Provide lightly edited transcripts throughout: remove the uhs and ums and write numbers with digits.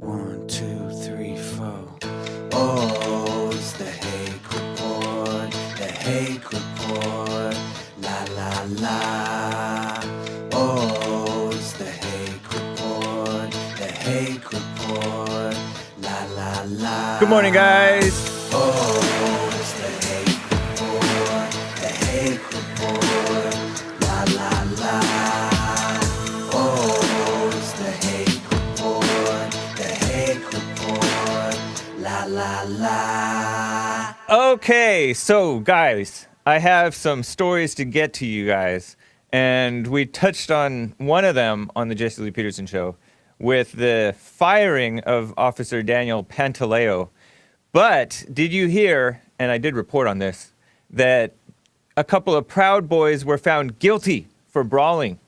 1, 2, 3, 4. Oh, it's the Hake Report, the Hake Report, la la la. Oh, it's the Hake Report, the Hake Report, la la la. Good morning, guys. Oh, it's the Hake Report, the Hake Report, la la la. Oh, it's the Hake Report, the Hake Report, la la la. Okay, so guys, I have some stories to get to you guys, and we touched on one of them on the Jesse Lee Peterson show with the firing of Officer Daniel Pantaleo. But did you hear, and I did report on this, that a couple of Proud Boys were found guilty for brawling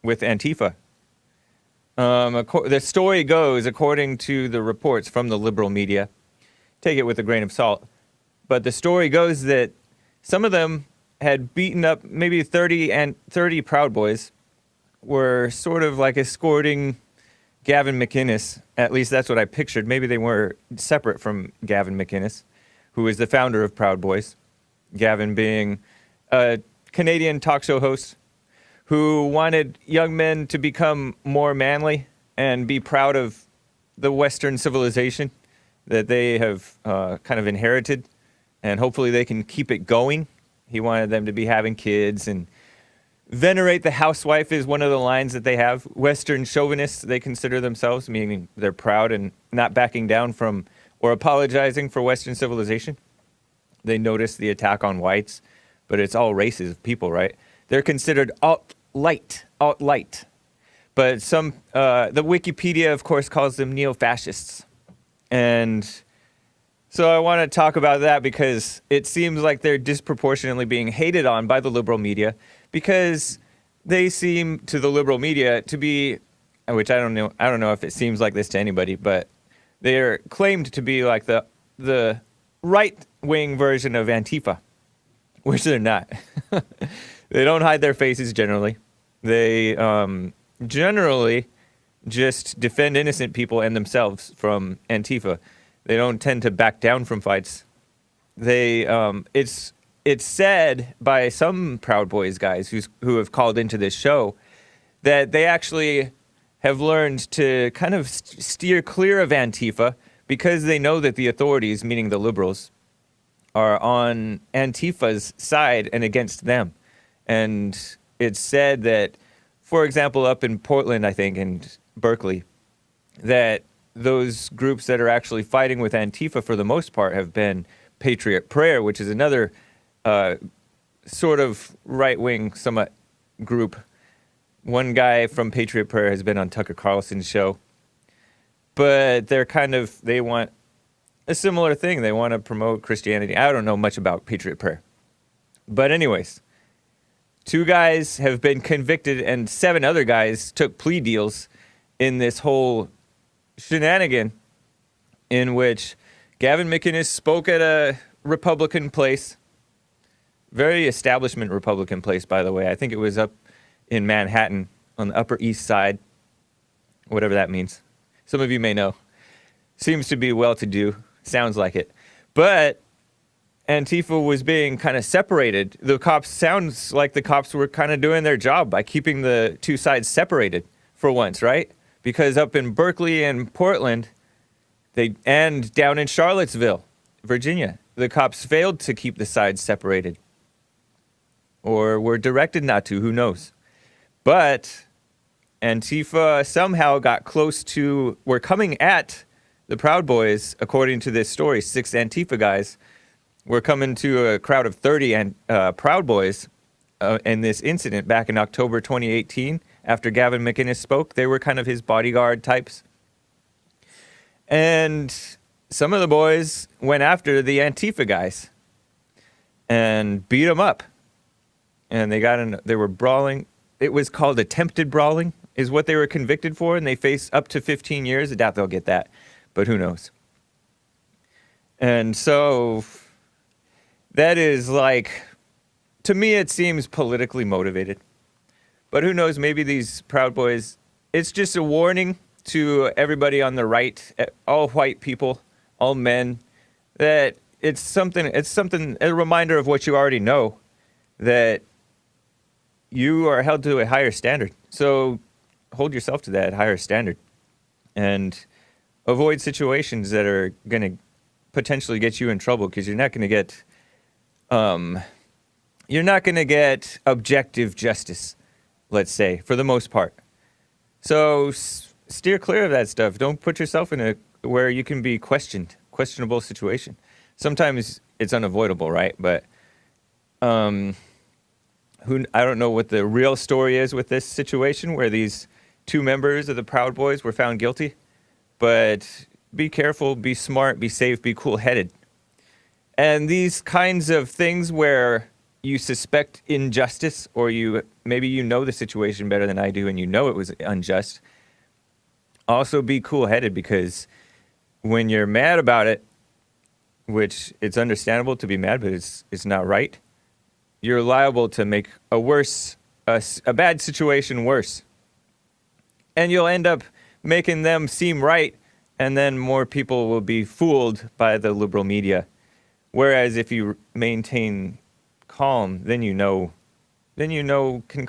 with Antifa? The story goes, according to the reports from the liberal media, take it with a grain of salt, but the story goes that some of them had beaten up maybe 30 Proud Boys, were sort of like escorting Gavin McInnes. At least that's what I pictured. Maybe they were separate from Gavin McInnes, who is the founder of Proud Boys. Gavin being a Canadian talk show host who wanted young men to become more manly and be proud of the Western civilization that they have kind of inherited, and hopefully they can keep it going. He wanted them to be having kids and venerate the housewife is one of the lines that they have. Western chauvinists, they consider themselves, meaning they're proud and not backing down from or apologizing for Western civilization. They notice the attack on whites, but it's all races of people, right? They're considered alt-light. But some, the Wikipedia, of course, calls them neo-fascists. And so I want to talk about that because it seems like they're disproportionately being hated on by the liberal media because they seem to the liberal media to be, which I don't know if it seems like this to anybody, but they're claimed to be like the right-wing version of Antifa, which they're not. They don't hide their faces generally. They generally just defend innocent people and themselves from Antifa. They don't tend to back down from fights. It's said by some Proud Boys guys who have called into this show that they actually have learned to kind of steer clear of Antifa because they know that the authorities, meaning the liberals, are on Antifa's side and against them. And it's said that, for example, up in Portland, I think, and Berkeley, that those groups that are actually fighting with Antifa for the most part have been Patriot Prayer, which is another sort of right-wing somewhat group. One guy from Patriot Prayer has been on Tucker Carlson's show, but they want a similar thing. They want to promote Christianity. I don't know much about Patriot Prayer. But anyways, 2 guys have been convicted and 7 other guys took plea deals in this whole shenanigan in which Gavin McInnes spoke at a Republican place, very establishment Republican place, by the way. I think it was up in Manhattan on the Upper East Side, whatever that means. Some of you may know. Seems to be well-to-do. Sounds like it. But Antifa was being kind of separated. Sounds like the cops were kind of doing their job by keeping the 2 sides separated for once, right? Because up in Berkeley and Portland, and down in Charlottesville, Virginia, the cops failed to keep the sides separated. Or were directed not to, who knows. But Antifa somehow got were coming at the Proud Boys, according to this story. 6 Antifa guys were coming to a crowd of 30 Proud Boys in this incident back in October 2018. After Gavin McInnes spoke, they were kind of his bodyguard types. And some of the boys went after the Antifa guys and beat them up. And they were brawling. It was called attempted brawling, is what they were convicted for, and they face up to 15 years. I doubt they'll get that, but who knows? And so that is like, to me, it seems politically motivated. But who knows, maybe these Proud Boys, it's just a warning to everybody on the right, all white people, all men, that it's a reminder of what you already know, that you are held to a higher standard. So hold yourself to that higher standard and avoid situations that are going to potentially get you in trouble, because you're not going to get objective justice, let's say, for the most part. So steer clear of that stuff. Don't put yourself in where you can be questionable situation. Sometimes it's unavoidable, right? But I don't know what the real story is with this situation where these two members of the Proud Boys were found guilty. But be careful, be smart, be safe, be cool-headed. And these kinds of things where you suspect injustice, or maybe you know the situation better than I do and you know it was unjust, also be cool-headed, because when you're mad about it, which it's understandable to be mad, but it's not right, you're liable to make a bad situation worse. And you'll end up making them seem right, and then more people will be fooled by the liberal media. Whereas if you maintain calm, then you can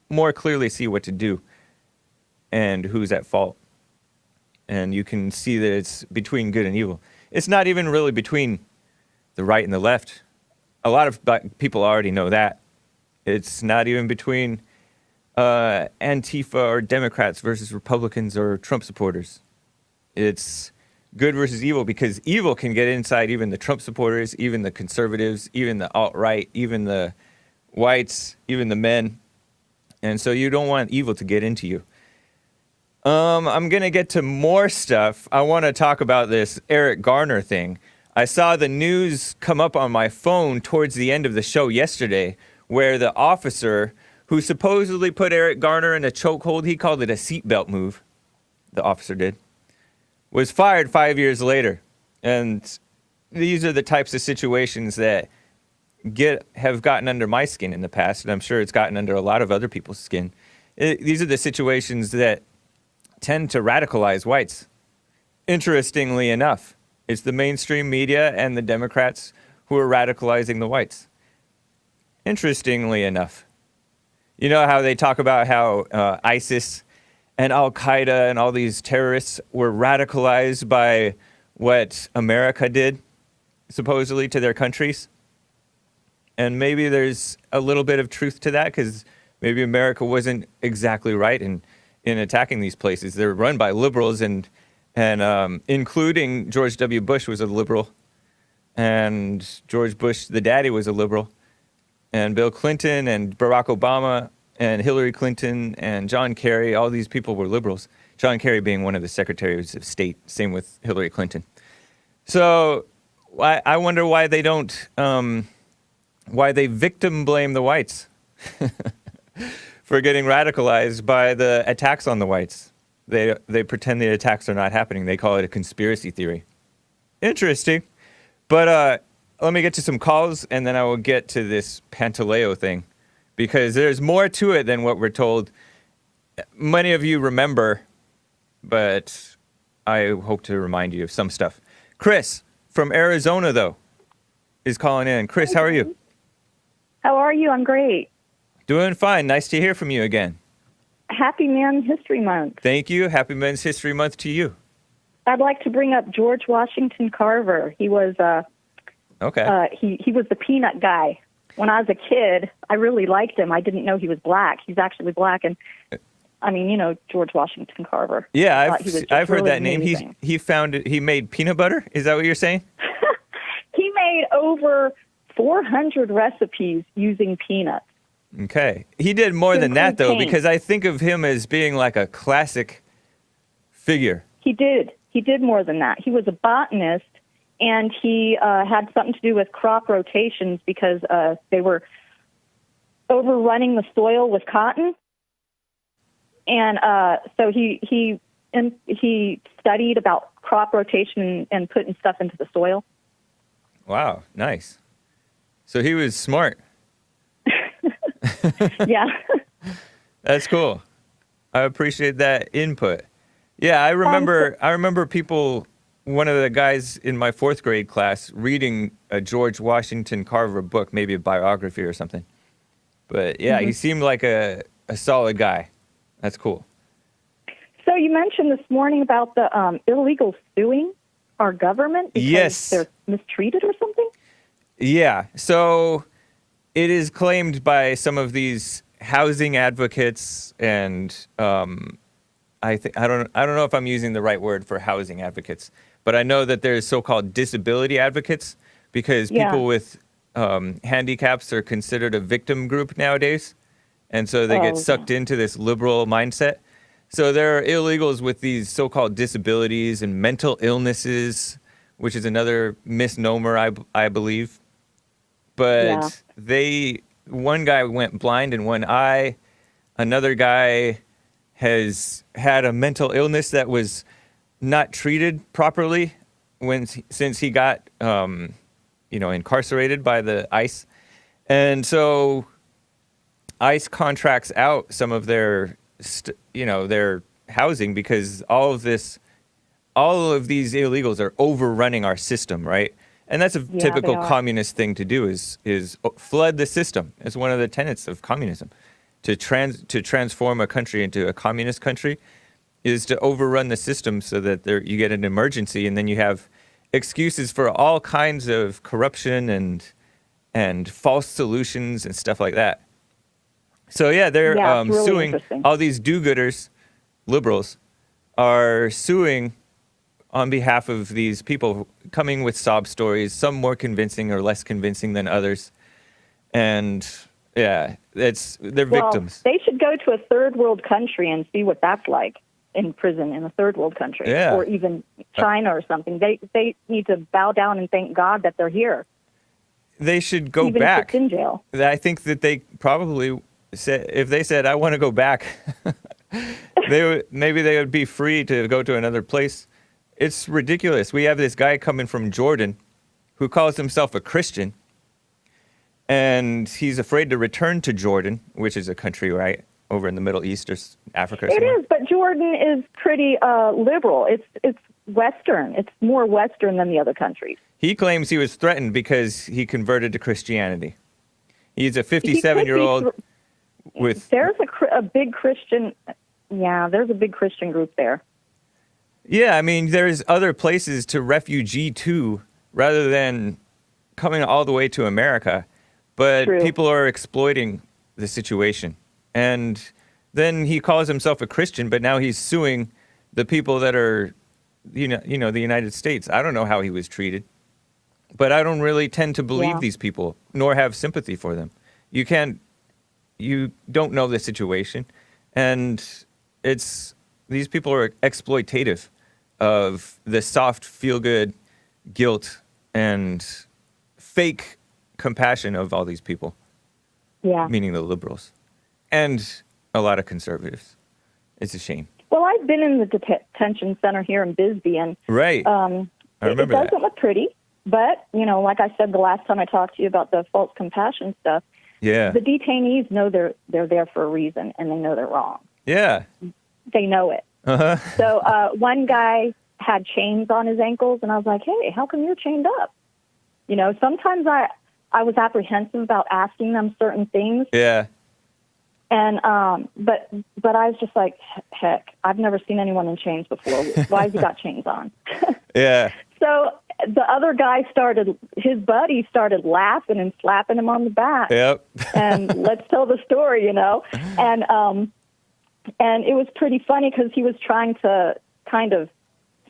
more clearly see what to do and who's at fault. And you can see that it's between good and evil. It's not even really between the right and the left. A lot of people already know that. It's not even between Antifa or Democrats versus Republicans or Trump supporters. It's good versus evil, because evil can get inside even the Trump supporters, even the conservatives, even the alt-right, even the whites, even the men. And so you don't want evil to get into you. I'm going to get to more stuff. I want to talk about this Eric Garner thing. I saw the news come up on my phone towards the end of the show yesterday, where the officer who supposedly put Eric Garner in a chokehold, he called it a seatbelt move, the officer did, was fired 5 years later. And these are the types of situations that have gotten under my skin in the past, and I'm sure it's gotten under a lot of other people's skin. These are the situations that tend to radicalize whites. Interestingly enough, it's the mainstream media and the Democrats who are radicalizing the whites. Interestingly enough. You know how they talk about how ISIS and Al-Qaeda and all these terrorists were radicalized by what America did, supposedly, to their countries? And maybe there's a little bit of truth to that, because maybe America wasn't exactly right in attacking these places. They're run by liberals, and including George W. Bush was a liberal, and George Bush, the daddy, was a liberal, and Bill Clinton and Barack Obama and Hillary Clinton and John Kerry, all these people were liberals. John Kerry being one of the secretaries of state, same with Hillary Clinton. So I wonder why they don't, why they victim blame the whites for getting radicalized by the attacks on the whites. They pretend the attacks are not happening. They call it a conspiracy theory. Interesting. But let me get to some calls, and then I will get to this Pantaleo thing, because there's more to it than what we're told. Many of you remember, but I hope to remind you of some stuff. Chris from Arizona, though, is calling in. Chris, how are you? How are you? I'm great. Doing fine. Nice to hear from you again. Happy Men's History Month. Thank you. Happy Men's History Month to you. I'd like to bring up George Washington Carver. He was he was the peanut guy. When I was a kid, I really liked him. I didn't know he was black. He's actually black, and I mean, you know, George Washington Carver. Yeah, I've heard really that name. He made peanut butter. Is that what you're saying? He made over 400 recipes using peanuts. Okay. He did more than that, though, because I think of him as being like a classic figure. He did. He did more than that. He was a botanist, and he had something to do with crop rotations, because they were overrunning the soil with cotton. And so he studied about crop rotation and putting stuff into the soil. Wow, nice. So he was smart. Yeah. That's cool. I appreciate that input. Yeah, I remember people. One of the guys in my fourth grade class reading a George Washington Carver book, maybe a biography or something. But yeah, he seemed like a solid guy. That's cool. So you mentioned this morning about the illegals suing our government because Yes. they're mistreated or something? Yeah. So it is claimed by some of these housing advocates, and I don't know if I'm using the right word for housing advocates, but I know that there's so-called disability advocates because Yeah. people with handicaps are considered a victim group nowadays, and so they get Oh, sucked into this liberal mindset. So there are illegals with these so-called disabilities and mental illnesses, which is another misnomer, I believe. Yeah. But one guy went blind in one eye. Another guy has had a mental illness that was not treated properly since he got, incarcerated by the ICE. And so ICE contracts out some of their housing because all of these illegals are overrunning our system, right? And that's a Yeah, typical they are. communist thing to do is flood the system. It's one of the tenets of communism. To transform a country into a communist country is to overrun the system so that you get an emergency, and then you have excuses for all kinds of corruption and false solutions and stuff like that. So yeah, they're Yeah, it's really suing interesting. all these do-gooders, liberals, are suing on behalf of these people, coming with sob stories, some more convincing or less convincing than others. And yeah, they're victims. Well, they should go to a third world country and see what that's like in prison in a third world country, Yeah. or even China or something. They need to bow down and thank God that they're here, They should go even back. if it's in jail. I think that they probably said, if they said, I want to go back, maybe they would be free to go to another place. It's ridiculous. We have this guy coming from Jordan who calls himself a Christian, and he's afraid to return to Jordan, which is a country right over in the Middle East or Africa or It somewhere. is, but Jordan is pretty liberal. It's Western. It's more Western than the other countries. He claims he was threatened because he converted to Christianity. He's a He could be 57-year-old with... There's a big Christian. Yeah, there's a big Christian group there. Yeah, I mean, there's other places to refugee to rather than coming all the way to America. But True. people are exploiting the situation. And then he calls himself a Christian, but now he's suing the people that are, the United States. I don't know how he was treated. But I don't really tend to believe Yeah. these people, nor have sympathy for them. You don't know the situation. And these people are exploitative of the soft, feel-good guilt and fake compassion of all these people, Yeah. meaning the liberals, and a lot of conservatives. It's a shame. Well, I've been in the detention center here in Bisbee, and Right. I remember it that. doesn't look pretty. But, like I said the last time I talked to you about the false compassion stuff, Yeah. the detainees know they're there for a reason, and they know they're wrong. Yeah. They know it. Uh-huh. So one guy had chains on his ankles, and I was like, hey, how come you're chained up? Sometimes I was apprehensive about asking them certain things. Yeah. And but I was just like, heck, I've never seen anyone in chains before. Why has he got chains on? Yeah. So the other guy his buddy started laughing and slapping him on the back. Yep. And let's tell the story, And it was pretty funny because he was trying to kind of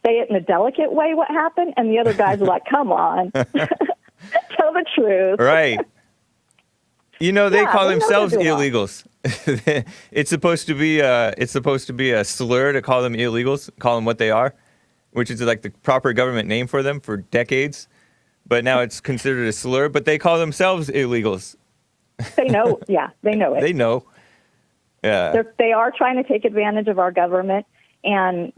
say it in a delicate way what happened, and the other guys were like, come on, tell the truth. Right. They Yeah, call they know themselves they're doing illegals. It's supposed to be a slur to call them illegals, call them what they are, which is like the proper government name for them for decades. But now it's considered a slur, but they call themselves illegals. They know, they know it. They know. Yeah. They are trying to take advantage of our government and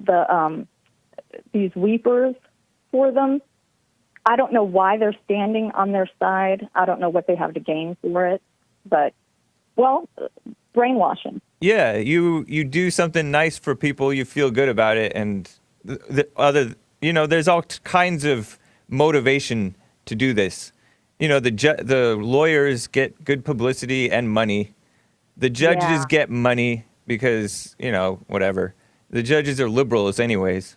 these weepers for them. I don't know why they're standing on their side. I don't know what they have to gain for it. But, brainwashing. Yeah, you do something nice for people, you feel good about it, and there's all kinds of motivation to do this. The lawyers get good publicity and money. The judges get money because, whatever. The judges are liberals anyways.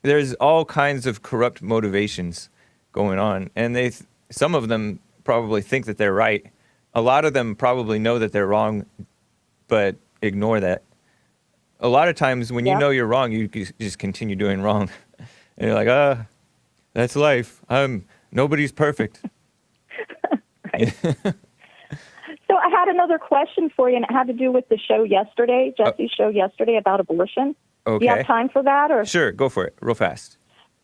There's all kinds of corrupt motivations going on, and some of them probably think that they're right. A lot of them probably know that they're wrong, but ignore that. A lot of times when you know you're wrong, you just continue doing wrong. And you're like, that's life. Nobody's perfect. Right. So I had another question for you, and it had to do with the show yesterday, Jesse's show yesterday about abortion. Okay. Do you have time for that? Or Sure, go for it, real fast.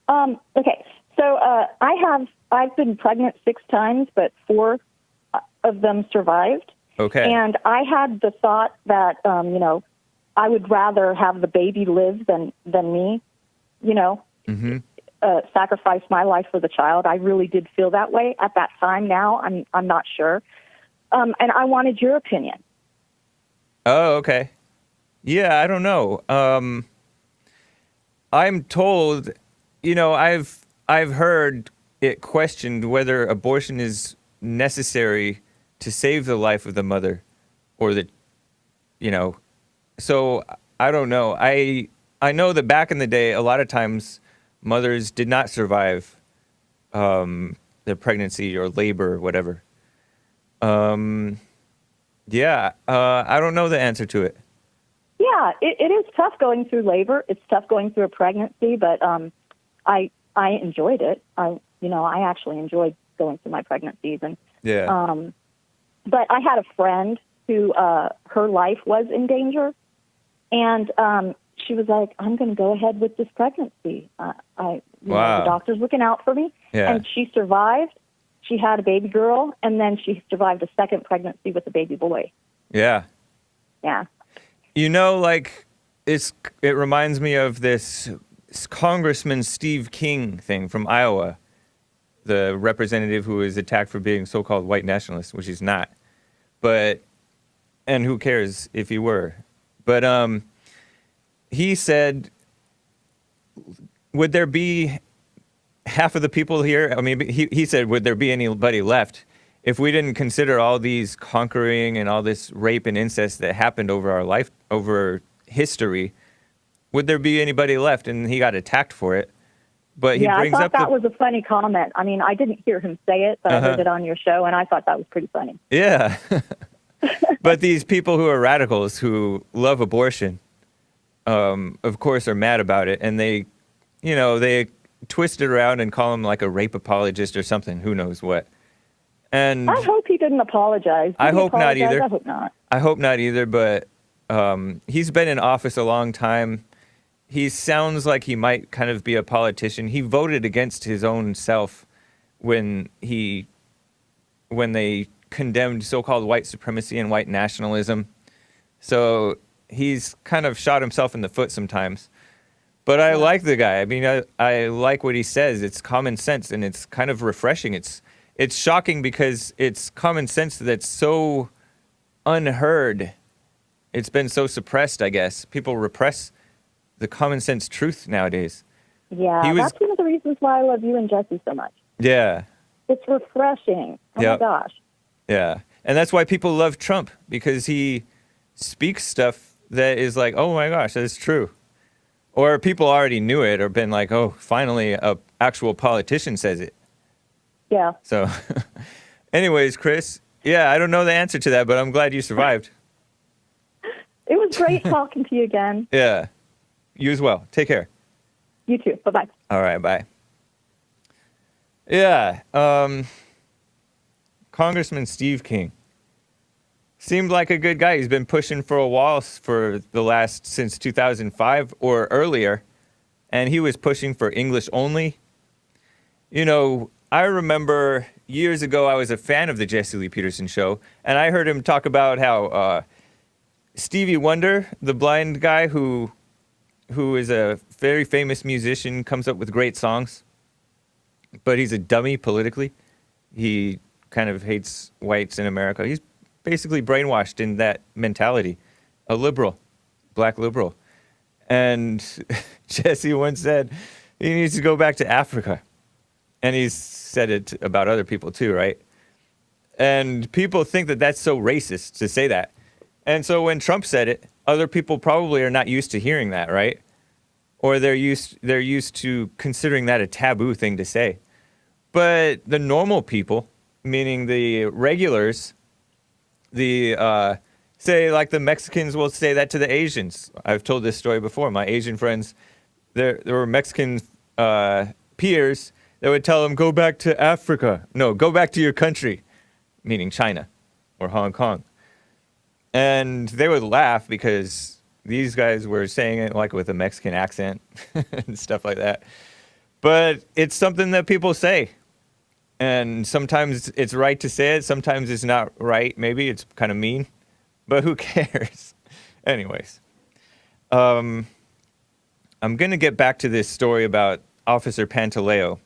Okay. So I've been pregnant 6 times, but 4 of them survived. Okay. And I had the thought that, I would rather have the baby live than me, sacrifice my life for the child. I really did feel that way at that time. Now I'm not sure. And I wanted your opinion. Oh, okay. Yeah, I don't know. I'm told, I've heard it questioned whether abortion is necessary to save the life of the mother, or so I don't know. I know that back in the day, a lot of times mothers did not survive their pregnancy or labor or whatever. I don't know the answer to it. Yeah, it is tough going through labor. It's tough going through a pregnancy, but I enjoyed it. I actually enjoyed going through my pregnancies, and but I had a friend who her life was in danger, and she was like, "I'm going to go ahead with this pregnancy. The doctor's looking out for me," and she survived. She had a baby girl, and then she survived a second pregnancy with a baby boy. Yeah. Yeah. It reminds me of this Congressman Steve King thing from Iowa, the representative who was attacked for being so-called white nationalist, which he's not. And who cares if he were? But he said, would there be half of the people here? I mean, he said, would there be anybody left if we didn't consider all these conquering and all this rape and incest that happened over history? Would there be anybody left? And he got attacked for it. But I thought that was a funny comment. I mean, I didn't hear him say it, but I heard it on your show, and I thought that was pretty funny. Yeah. But these people who are radicals, who love abortion, of course, are mad about it, and they twist it around and call him like a rape apologist or something. Who knows what? And I hope he didn't apologize. I hope not either. I hope not. I hope not either. But he's been in office a long time. He sounds like he might kind of be a politician. He voted against his own self when they condemned so-called white supremacy and white nationalism. So he's kind of shot himself in the foot sometimes. But I like the guy. I mean, I like what he says. It's common sense, and it's kind of refreshing. It's shocking because it's common sense that's so unheard. It's been so suppressed, I guess. People repress the common sense truth nowadays. Yeah, that's one of the reasons why I love you and Jesse so much. Yeah. It's refreshing. Oh, my gosh. Yeah. And that's why people love Trump, because he speaks stuff that is like, oh, my gosh, that's true. Or people already knew it or been like, oh, finally a actual politician says it. Yeah. So anyways, Chris, I don't know the answer to that, but I'm glad you survived. It was great talking to you again. Yeah. You as well. Take care. You too. Bye-bye. All right. Bye. Yeah. Congressman Steve King seemed like a good guy. He's been pushing for a while since 2005 or earlier. And he was pushing for English only. I remember years ago, I was a fan of the Jesse Lee Peterson show. And I heard him talk about how Stevie Wonder, the blind guy who is a very famous musician, comes up with great songs, but he's a dummy politically. He kind of hates whites in America. He's basically brainwashed in that mentality, a liberal, black liberal. And Jesse once said he needs to go back to Africa. And he's said it about other people too, right? And people think that that's so racist to say that. And so when Trump said it, other people probably are not used to hearing that, right? Or they're used to considering that a taboo thing to say. But the normal people, meaning the regulars, say like the Mexicans will say that to the Asians. I've told this story before. My Asian friends, there were Mexican peers that would tell them, go back to Africa. No, go back to your country, meaning China or Hong Kong. And they would laugh because these guys were saying it like with a Mexican accent and stuff like that. But it's something that people say. And sometimes it's right to say it. Sometimes it's not right. Maybe it's kind of mean. But who cares? Anyways. I'm going to get back to this story about Officer Pantaleo.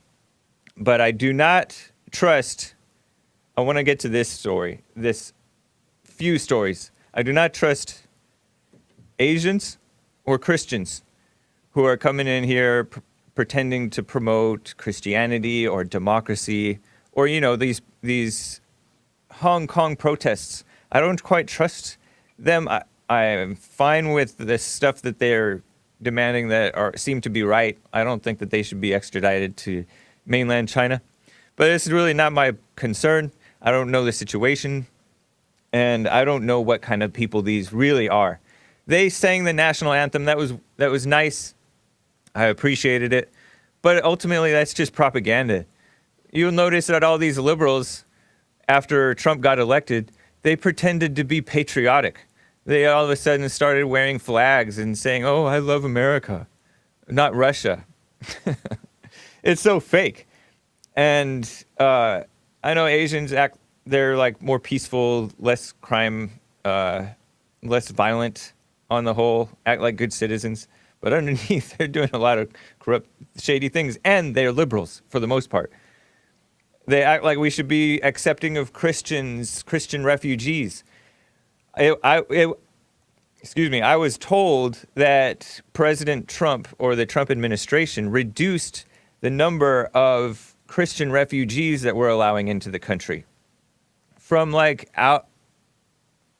But I do not trust... I want to get to this story. This few stories. I do not trust Asians or Christians who are coming in here pretending to promote Christianity or democracy or, you know, these Hong Kong protests. I don't quite trust them. I'm fine with the stuff that they're demanding that seem to be right. I don't think that they should be extradited to mainland China. But it's really not my concern. I don't know the situation. And I don't know what kind of people these really are. They sang the national anthem. That was nice. I appreciated it. But ultimately, that's just propaganda. You'll notice that all these liberals, after Trump got elected, they pretended to be patriotic. They all of a sudden started wearing flags and saying, oh, I love America, not Russia. It's so fake. And I know Asians they're like more peaceful, less crime, less violent on the whole, act like good citizens. But underneath, they're doing a lot of corrupt, shady things, and they're liberals for the most part. They act like we should be accepting of Christians, Christian refugees. Excuse me, I was told that President Trump or the Trump administration reduced the number of Christian refugees that we're allowing into the country. From like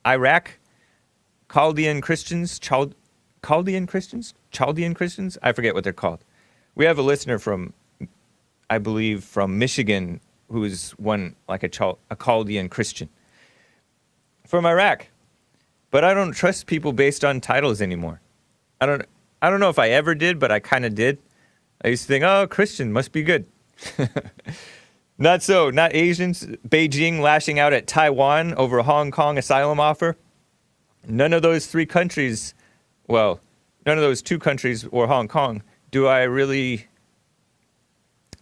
Iraq, Chaldean Christians, I forget what they're called. We have a listener from, I believe, from Michigan, who's one like a Chaldean Christian. From Iraq. But I don't trust people based on titles anymore. I don't know if I ever did, but I kind of did. I used to think, oh, Christian must be good. Not so, not Asians. Beijing lashing out at Taiwan over Hong Kong asylum offer. None of those three countries, well, none of those two countries or Hong Kong do I really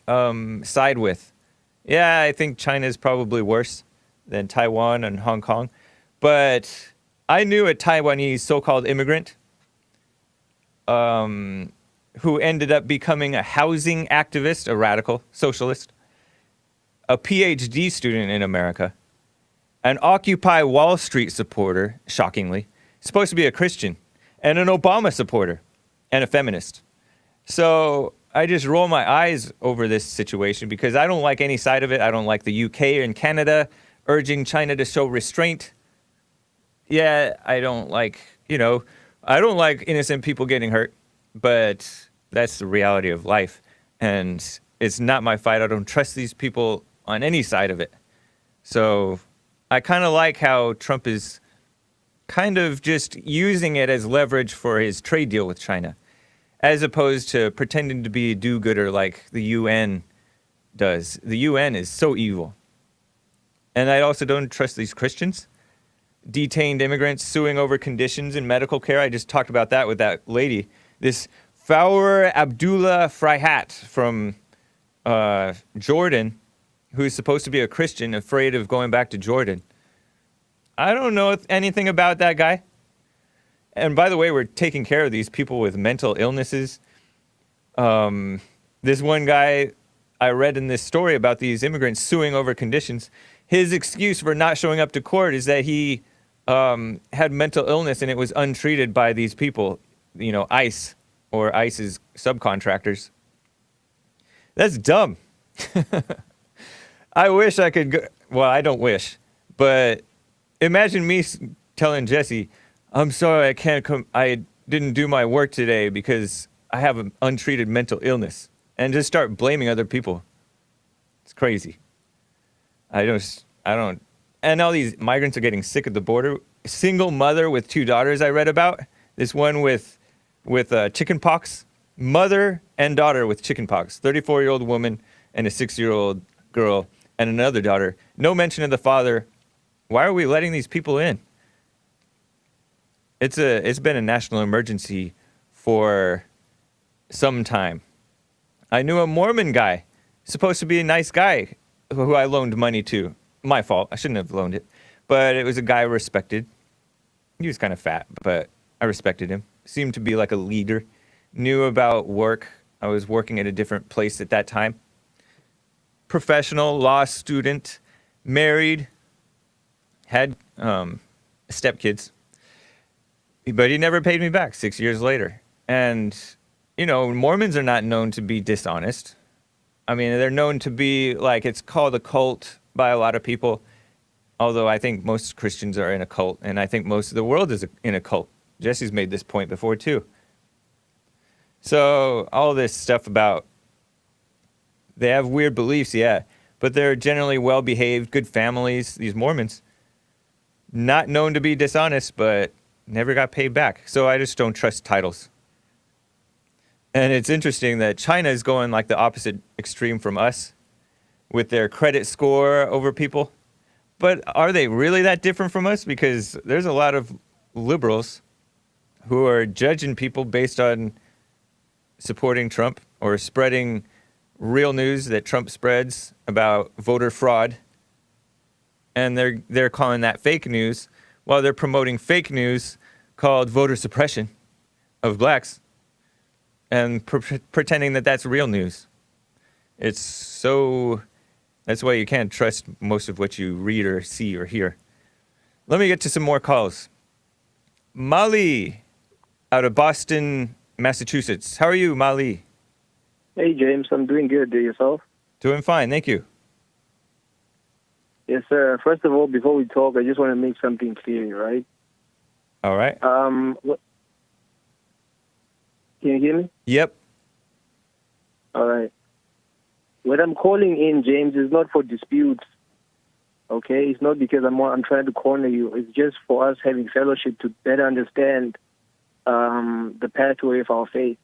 side with. Yeah, I think China is probably worse than Taiwan and Hong Kong. But I knew a Taiwanese so-called immigrant who ended up becoming a housing activist, a radical socialist, a PhD student in America, an Occupy Wall Street supporter, shockingly, supposed to be a Christian, and an Obama supporter, and a feminist. So I just roll my eyes over this situation because I don't like any side of it. I don't like the UK and Canada urging China to show restraint. Yeah, I don't like, I don't like innocent people getting hurt, but that's the reality of life. And it's not my fight. I don't trust these people on any side of it. So I kind of like how Trump is kind of just using it as leverage for his trade deal with China, as opposed to pretending to be a do-gooder like the UN does. The UN is so evil. And I also don't trust these Christians. Detained immigrants suing over conditions in medical care. I just talked about that with that lady. This Faour Abdullah Freihat from Jordan, who's supposed to be a Christian, afraid of going back to Jordan. I don't know anything about that guy. And by the way, we're taking care of these people with mental illnesses. This one guy I read in this story about these immigrants suing over conditions. his excuse for not showing up to court is that he had mental illness and it was untreated by these people, ICE or ICE's subcontractors. That's dumb. I wish I could go. Well, I don't wish, but imagine me telling Jesse, I'm sorry, I can't come. I didn't do my work today because I have an untreated mental illness, and just start blaming other people. It's crazy. I don't. And all these migrants are getting sick at the border. Single mother with 2 daughters I read about. This one with chicken pox. Mother and daughter with chicken pox. 34-year-old woman and a 6-year-old girl and another daughter. No mention of the father. Why are we letting these people in? It's been a national emergency for some time. I knew a Mormon guy, supposed to be a nice guy, who I loaned money to. My fault. I shouldn't have loaned it. But it was a guy I respected. He was kind of fat, but I respected him. Seemed to be like a leader. Knew about work. I was working at a different place at that time. Professional law student, married, had stepkids. But he never paid me back 6 years later. And, Mormons are not known to be dishonest. I mean, they're known to be, it's called a cult by a lot of people. Although I think most Christians are in a cult, and I think most of the world is in a cult. Jesse's made this point before, too. So, all this stuff about, they have weird beliefs, yeah, but they're generally well-behaved, good families, these Mormons. Not known to be dishonest, but never got paid back. So I just don't trust titles. And it's interesting that China is going like the opposite extreme from us with their credit score over people. But are they really that different from us? Because there's a lot of liberals who are judging people based on supporting Trump or spreading real news that Trump spreads about voter fraud. And they're calling that fake news while they're promoting fake news called voter suppression of blacks and pretending that that's real news. That's why you can't trust most of what you read or see or hear. Let me get to some more calls. Molly out of Boston, Massachusetts. How are you, Molly? Hey, James. I'm doing good. Do yourself? Doing fine. Thank you. Yes, sir. First of all, before we talk, I just want to make something clear, right? All right. Can you hear me? Yep. All right. What I'm calling in, James, is not for disputes, okay? It's not because I'm trying to corner you. It's just for us having fellowship to better understand the pathway of our faith.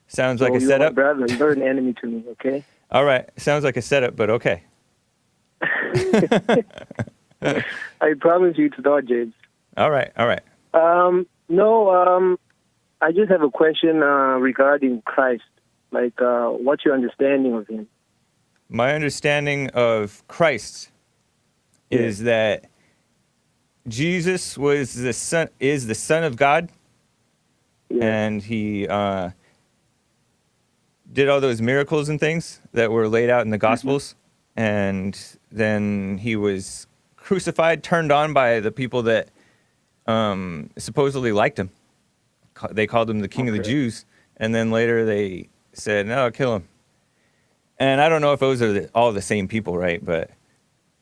Sounds like a setup. You're my brother. You're not an enemy to me, okay? All right. Sounds like a setup, but okay. I promise you it's not, James. All right. I just have a question regarding Christ. What's your understanding of him? My understanding of Christ is that Jesus is the Son of God, and he did all those miracles and things that were laid out in the Gospels, and then he was crucified, turned on by the people that supposedly liked him. They called him the King of the Jews, and then later they said, no, kill him. And I don't know if those are all the same people, right? But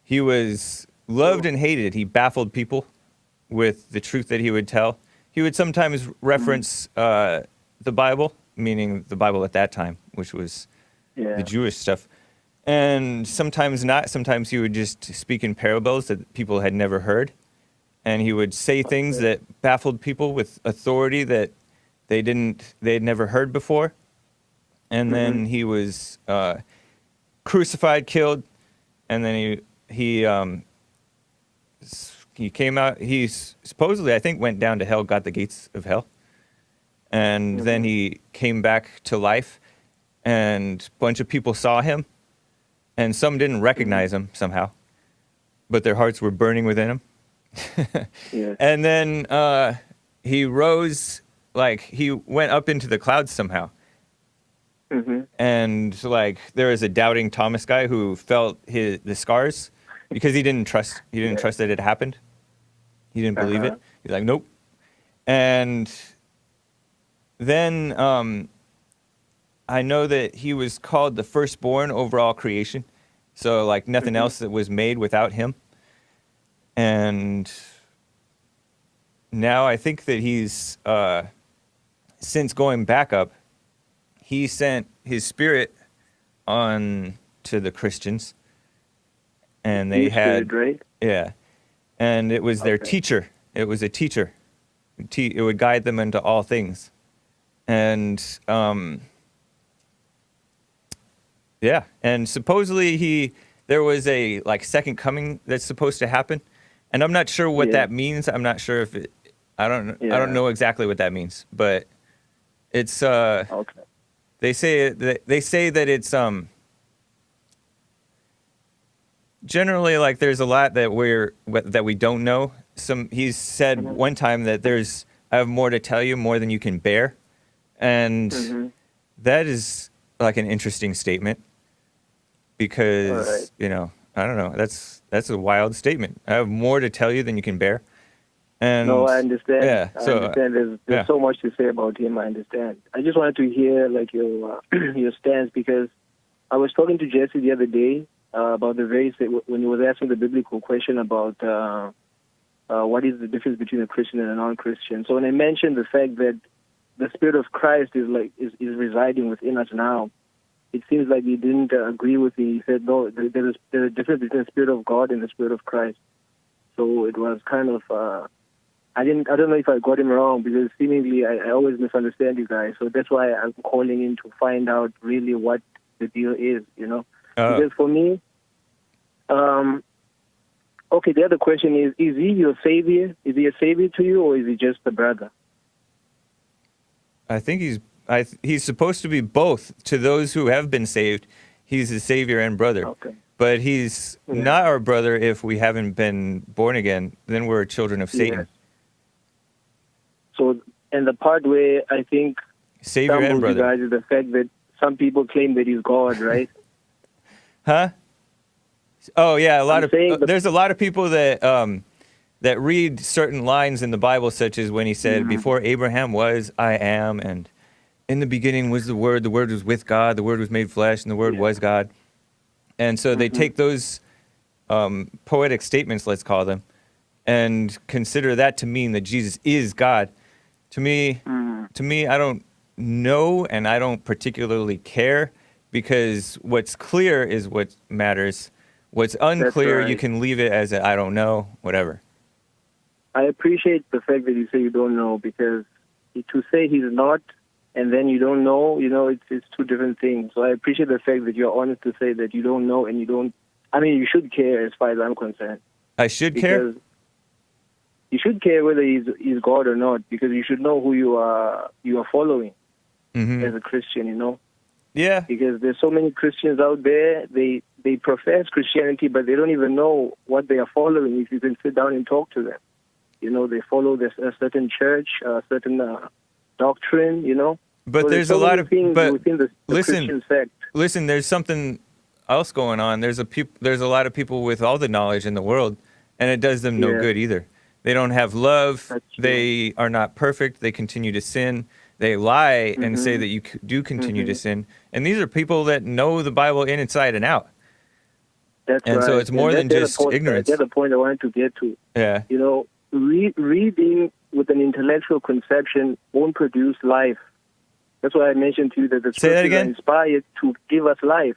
he was loved and hated. He baffled people with the truth that he would tell. He would sometimes reference the Bible, meaning the Bible at that time, which was the Jewish stuff. And sometimes not. Sometimes he would just speak in parables that people had never heard. And he would say things that baffled people with authority that they had never heard before. And then he was crucified, killed, and then he came out. He supposedly, I think, went down to hell, got the gates of hell, and then he came back to life, and a bunch of people saw him, and some didn't recognize him somehow, but their hearts were burning within him. And then he rose, he went up into the clouds somehow. And there was a doubting Thomas guy who felt the scars, because he didn't trust that it happened. He didn't believe it. He's like, nope. And then I know that he was called the firstborn over all creation. So like nothing else that was made without him. And now I think that he's, since going back up, he sent his spirit on to the Christians. And they had, spirit, right? Yeah. And it was their teacher. It was a teacher. It would guide them into all things. And, yeah. And supposedly there was a like second coming that's supposed to happen. And I'm not sure what that means. I'm not sure if I don't know exactly what that means, but it's, they say that it's, generally like there's a lot that we don't know. He's said one time that I have more to tell you, more than you can bear. And that is like an interesting statement because, I don't know. That's a wild statement. I have more to tell you than you can bear. And no, I understand. Yeah, I understand. There's so much to say about him. I understand. I just wanted to hear like your your stance because I was talking to Jesse the other day about the very when he was asking the biblical question about what is the difference between a Christian and a non-Christian. So when I mentioned the fact that the Spirit of Christ is residing within us now, it seems like he didn't agree with me. He said, no, there's a difference between the Spirit of God and the Spirit of Christ. So it was kind of, I don't know if I got him wrong because seemingly I always misunderstand you guys. So that's why I'm calling in to find out really what the deal is, Because for me, okay, the other question is he your savior? Is he a savior to you or is he just a brother? I think he's supposed to be both. To those who have been saved, he's a savior and brother. Okay. But he's not our brother if we haven't been born again. Then we're children of Satan. Yes. So, and the part where I think savior and brother, you guys, is the fact that some people claim that he's God, right? Huh? Oh yeah, there's a lot of people that that read certain lines in the Bible, such as when he said, "Before Abraham was, I am," and "In the beginning was the Word was with God, the Word was made flesh, and the Word was God." And so they take those poetic statements, let's call them, and consider that to mean that Jesus is God. To me, I don't know, and I don't particularly care, because what's clear is what matters. What's unclear, you can leave it as I don't know, whatever. I appreciate the fact that you say you don't know, because to say he's not and then you don't know, it's two different things. So I appreciate the fact that you're honest to say that you don't know and you don't. I mean, you should care as far as I'm concerned. I should care? You should care whether he's God or not, because you should know who you are following as a Christian, Yeah. Because there's so many Christians out there, they profess Christianity, but they don't even know what they are following if you can sit down and talk to them. They follow a certain church, a certain doctrine, But so there's so a lot of things within the Christian sect. Listen, there's something else going on. There's a lot of people with all the knowledge in the world, and it does them no good either. They don't have love. They are not perfect. They continue to sin. They lie and say that you do continue to sin. And these are people that know the Bible inside and out. That's right. So it's more than just ignorance. That's the point I wanted to get to. Yeah. Reading with an intellectual conception won't produce life. That's why I mentioned to you that the scriptures are inspired to give us life.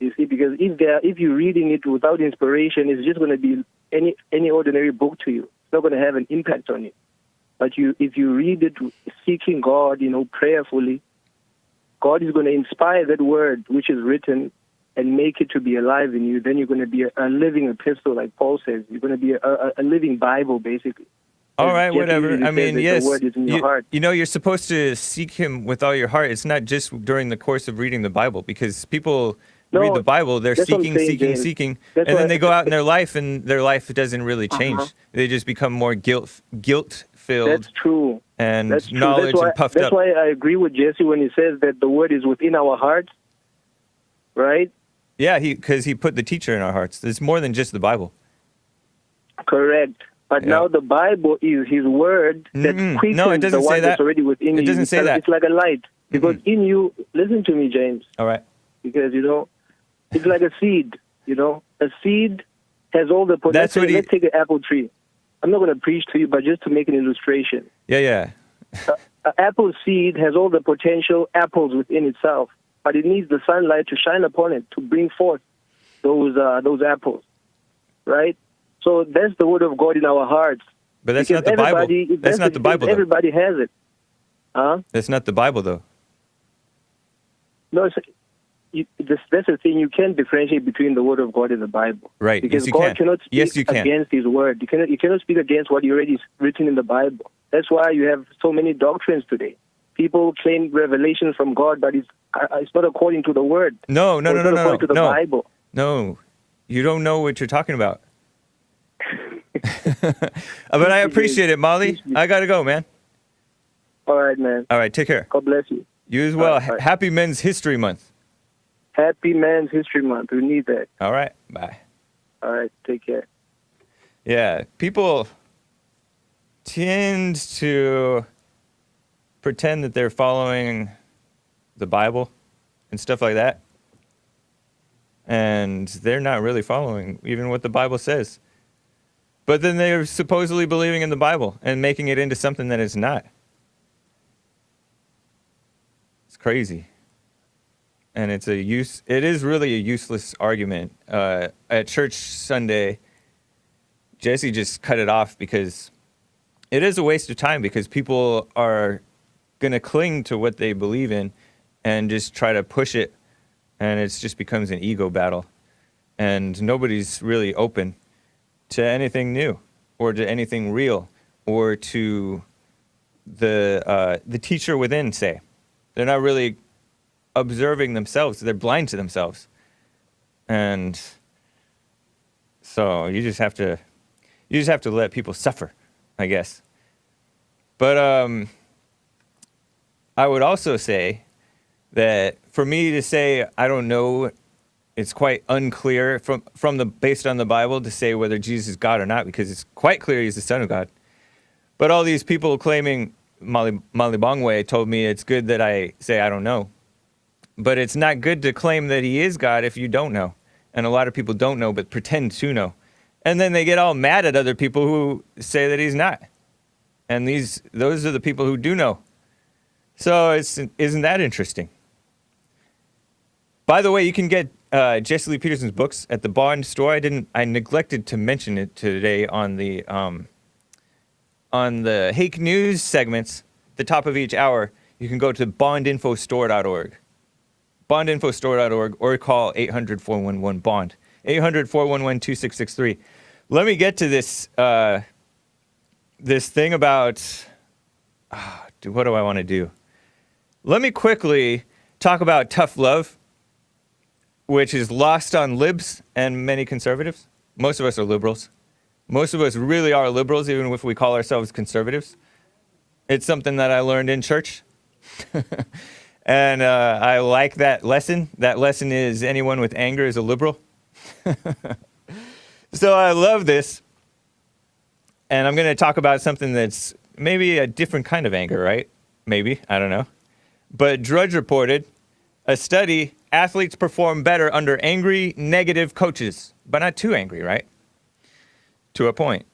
You see, because if you're reading it without inspiration, it's just going to be any ordinary book to you. It's not going to have an impact on you. But if you read it seeking God, prayerfully, God is going to inspire that word which is written and make it to be alive in you. Then you're going to be a living epistle, like Paul says. You're going to be a living Bible, basically. All right, whatever. I mean, yes, the word is in your heart. You're supposed to seek him with all your heart. It's not just during the course of reading the Bible, because people read the Bible, they're seeking, and then they go out in their life, and their life doesn't really change. They just become more guilt-filled. That's true. And knowledge and puffed up. That's why I agree with Jesse when he says that the word is within our hearts, right? Yeah, because he put the teacher in our hearts. There's more than just the Bible. Correct. But Yeah. now the Bible is His word that quickens No, it doesn't the say one that. that's already within you. It doesn't say that. It's like a light. Because in you, listen to me, James. All right. Because, it's like a seed, A seed has all the potential. Let's take an apple tree. I'm not going to preach to you, but just to make an illustration. Yeah. An apple seed has all the potential apples within itself, but it needs the sunlight to shine upon it to bring forth those apples, right? So that's the word of God in our hearts. But that's not the Bible. That's not the Bible, though. Everybody has it. Huh? That's not the Bible, though. No, that's the thing. You can't differentiate between the word of God and the Bible. Right. Because yes, you God can. cannot speak Yes, you can. against His word. You cannot speak against what already is written in the Bible. That's why you have so many doctrines today. People claim revelation from God, but it's not according to the word. No. It's not according to the Bible. No, you don't know what you're talking about. But I appreciate it, Molly. I got to go, man. All right, man. All right, take care. God bless you. You as well. All right. Happy Men's History Month. Happy Men's History Month. We need that. All right, bye. All right, take care. Yeah, people tend to pretend that they're following the Bible and stuff like that. And they're not really following even what the Bible says. But then they're supposedly believing in the Bible and making it into something that it's not. It's crazy. And it is really a useless argument. At church Sunday, Jesse just cut it off because it is a waste of time, because people are going to cling to what they believe in and just try to push it, and it just becomes an ego battle. And nobody's really open to anything new or to anything real or to the teacher within, say. They're not really observing themselves. They're blind to themselves. And so you just have to let people suffer, I guess. But I would also say that for me to say I don't know, it's quite unclear based on the Bible to say whether Jesus is God or not, because it's quite clear He's the Son of God. But all these people claiming, Molly Bongwe told me it's good that I say I don't know. But it's not good to claim that He is God if you don't know. And a lot of people don't know but pretend to know. And then they get all mad at other people who say that He's not. And those are the people who do know. So isn't that interesting? By the way, you can get Jesse Lee Peterson's books at the Bond store. I neglected to mention it today on the Hake News segments, the top of each hour. You can go to bondinfostore.org. Bondinfostore.org, or call 800-411-BOND. 800-411-2663. Let me get to this thing about... what do I want to do? Let me quickly talk about tough love, which is lost on libs and many conservatives. Most of us are liberals. Most of us really are liberals, even if we call ourselves conservatives. It's something that I learned in church. And I like that lesson. That lesson is anyone with anger is a liberal. So I love this. And I'm going to talk about something that's maybe a different kind of anger, right? Maybe. I don't know. But Drudge reported a study, athletes perform better under angry, negative coaches. But not too angry, right? To a point,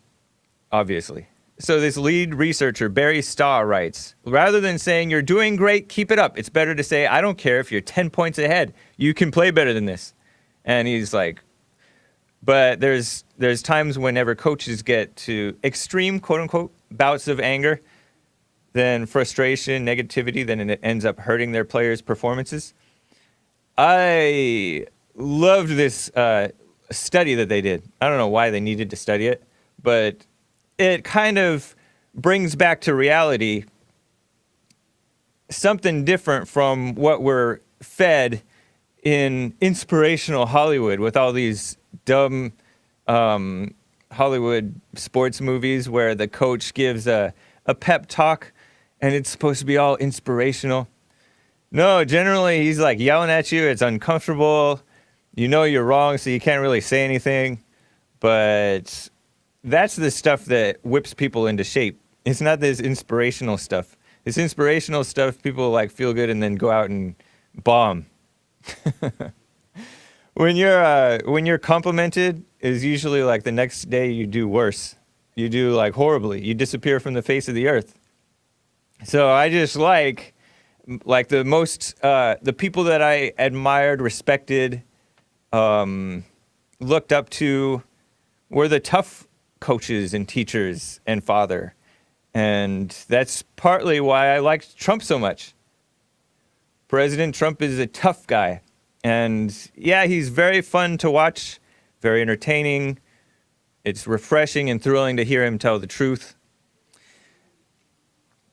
obviously. So this lead researcher, Barry Starr, writes, rather than saying, you're doing great, keep it up, it's better to say, I don't care if you're 10 points ahead. You can play better than this. And he's like, but there's times whenever coaches get to extreme, quote-unquote, bouts of anger, then frustration, negativity, then it ends up hurting their players' performances. I loved this study that they did. I don't know why they needed to study it, but it kind of brings back to reality something different from what we're fed in inspirational Hollywood with all these dumb Hollywood sports movies where the coach gives a pep talk and it's supposed to be all inspirational. No, generally he's like yelling at you. It's uncomfortable. You know you're wrong, so you can't really say anything. But that's the stuff that whips people into shape. It's not this inspirational stuff. This inspirational stuff, people like feel good and then go out and bomb. When you're complimented, is usually like the next day you do worse. You do like horribly. You disappear from the face of the earth. So I just like the most the people that I admired, respected, looked up to were the tough coaches and teachers and father. And that's partly why I liked Trump so much. President Trump is a tough guy. And yeah, he's very fun to watch, very entertaining. It's refreshing and thrilling to hear him tell the truth.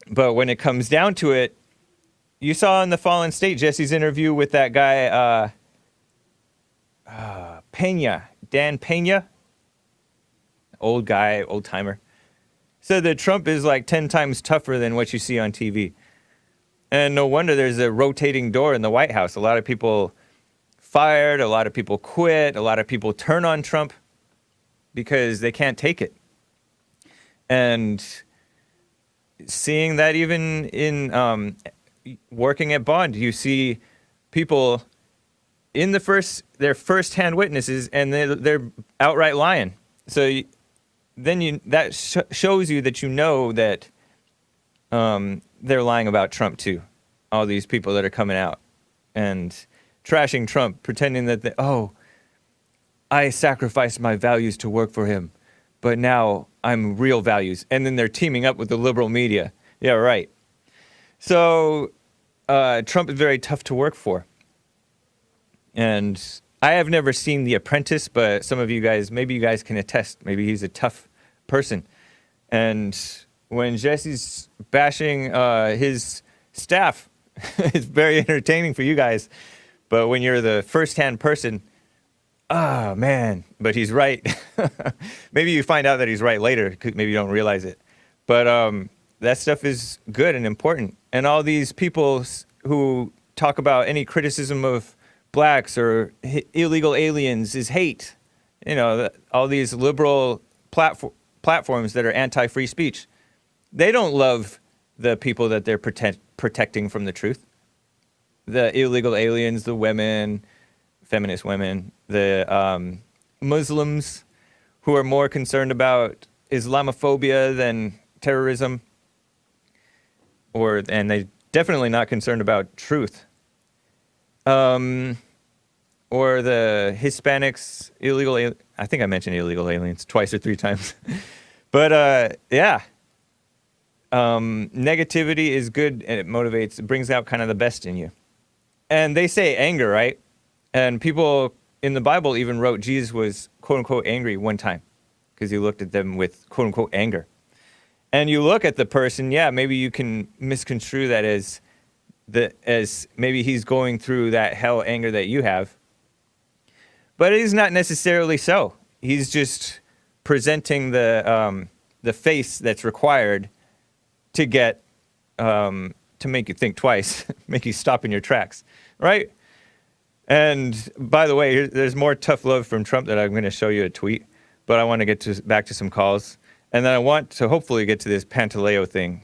But when it comes down to it, you saw in The Fallen State, Jesse's interview with that guy, Dan Pena, old guy, old timer, said that Trump is like 10 times tougher than what you see on TV. And no wonder there's a rotating door in the White House. A lot of people fired, a lot of people quit, a lot of people turn on Trump because they can't take it. And seeing that even in working at Bond, you see people in they're first-hand witnesses, and they're outright lying. So that shows you that you know that they're lying about Trump too. All these people that are coming out and trashing Trump, pretending that I sacrificed my values to work for him, but now I'm real values. And then they're teaming up with the liberal media. Yeah, right. So Trump is very tough to work for. And I have never seen The Apprentice, but some of you guys, maybe you guys can attest. Maybe he's a tough person. And when Jesse's bashing his staff, it's very entertaining for you guys. But when you're the first-hand person, man, but he's right. Maybe you find out that he's right later. Maybe you don't realize it. But that stuff is good and important. And all these people who talk about any criticism of blacks or illegal aliens is hate. You know, all these liberal platforms that are anti-free speech. They don't love the people that they're protecting from the truth. The illegal aliens, the women, feminist women, the Muslims who are more concerned about Islamophobia than terrorism, and they're definitely not concerned about truth. Or the Hispanics, I think I mentioned illegal aliens twice or three times. But yeah, negativity is good, and it motivates, it brings out kind of the best in you. And they say anger, right? And people in the Bible even wrote Jesus was quote-unquote angry one time because he looked at them with quote-unquote anger. And you look at the person, yeah, maybe you can misconstrue that as maybe he's going through that hell anger that you have. But it is not necessarily so. He's just presenting the face that's required to get to make you think twice, make you stop in your tracks, right? And by the way, there's more tough love from Trump that I'm going to show you a tweet, but I want to get back to some calls. And then I want to hopefully get to this Pantaleo thing.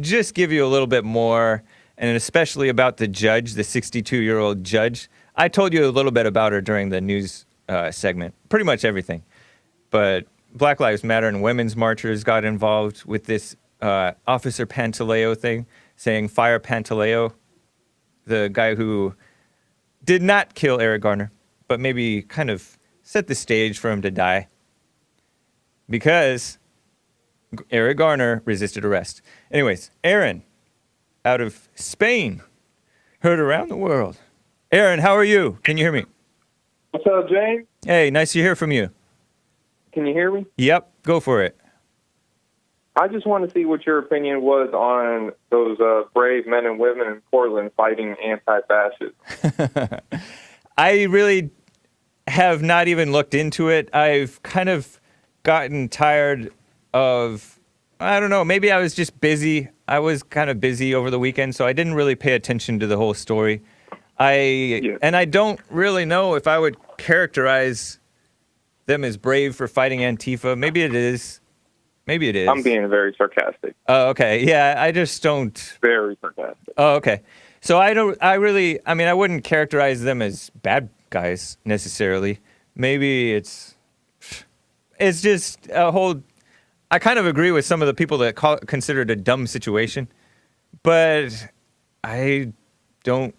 Just give you a little bit more, and especially about the judge, the 62-year-old judge. I told you a little bit about her during the news segment, pretty much everything. But Black Lives Matter and women's marchers got involved with this Officer Pantaleo thing, saying fire Pantaleo, the guy who did not kill Eric Garner, but maybe kind of set the stage for him to die. Because Eric Garner resisted arrest. Anyways, Aaron, out of Spain, heard around the world. Aaron, how are you? Can you hear me? What's up, James? Hey, nice to hear from you. Can you hear me? Yep, go for it. I just want to see what your opinion was on those brave men and women in Portland fighting anti-fascists. I really have not even looked into it. I've kind of gotten tired of, I don't know, maybe I was just busy. I was kind of busy over the weekend, so I didn't really pay attention to the whole story. And I don't really know if I would characterize them as brave for fighting Antifa. Maybe it is. Maybe it is. I'm being very sarcastic. Oh, okay. Yeah, I just don't. Very sarcastic. Oh, okay. So I wouldn't characterize them as bad guys necessarily. Maybe it's just a whole. I kind of agree with some of the people that consider it a dumb situation, but I don't